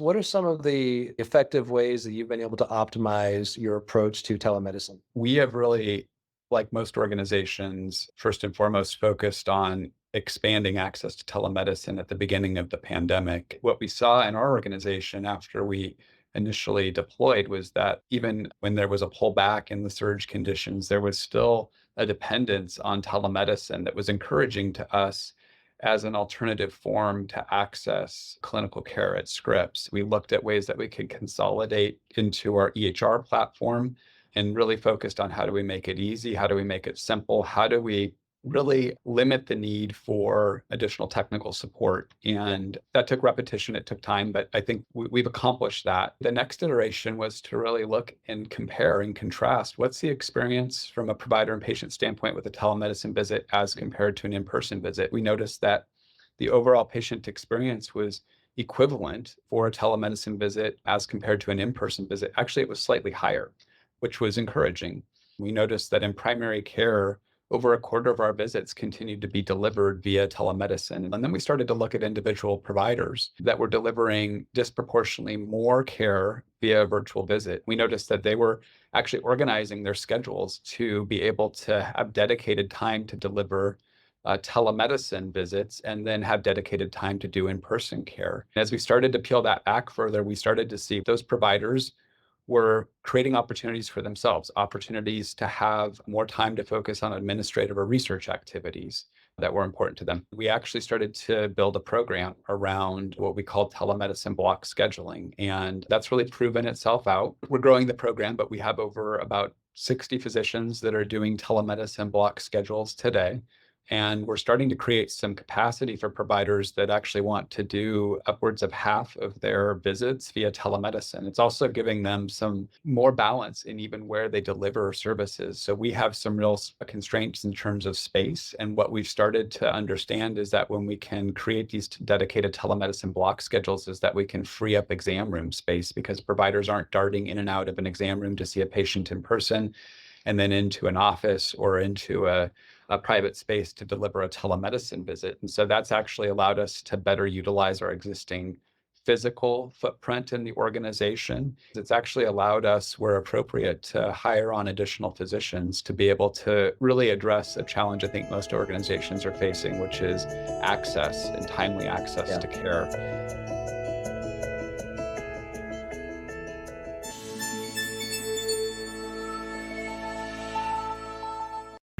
What are some of the effective ways that you've been able to optimize your approach to telemedicine? We have really, like most organizations, first and foremost, focused on expanding access to telemedicine at the beginning of the pandemic. What we saw in our organization after we initially deployed was that even when there was a pullback in the surge conditions, there was still a dependence on telemedicine that was encouraging to us as an alternative form to access clinical care at Scripps. We looked at ways that we could consolidate into our EHR platform and really focused on how do we make it easy? How do we make it simple? How do we really limit the need for additional technical support? And that took repetition, it took time, but I think we've accomplished that. The next iteration was to really look and compare and contrast what's the experience from a provider and patient standpoint with a telemedicine visit as compared to an in-person visit. We noticed that the overall patient experience was equivalent for a telemedicine visit as compared to an in-person visit. Actually, it was slightly higher, which was encouraging. We noticed that in primary care, over a quarter of our visits continued to be delivered via telemedicine. And then we started to look at individual providers that were delivering disproportionately more care via a virtual visit. We noticed that they were actually organizing their schedules to be able to have dedicated time to deliver telemedicine visits and then have dedicated time to do in-person care. As we started to peel that back further, we started to see those providers were creating opportunities for themselves, opportunities to have more time to focus on administrative or research activities that were important to them. We actually started to build a program around what we call telemedicine block scheduling, and that's really proven itself out. We're growing the program, but we have over about 60 physicians that are doing telemedicine block schedules today. And we're starting to create some capacity for providers that actually want to do upwards of half of their visits via telemedicine. It's also giving them some more balance in even where they deliver services. So we have some real constraints in terms of space. And what we've started to understand is that when we can create these dedicated telemedicine block schedules, is that we can free up exam room space because providers aren't darting in and out of an exam room to see a patient in person and then into an office or into a private space to deliver a telemedicine visit. And so that's actually allowed us to better utilize our existing physical footprint in the organization. It's actually allowed us, where appropriate, to hire on additional physicians to be able to really address a challenge I think most organizations are facing, which is access and timely access Yeah. to care.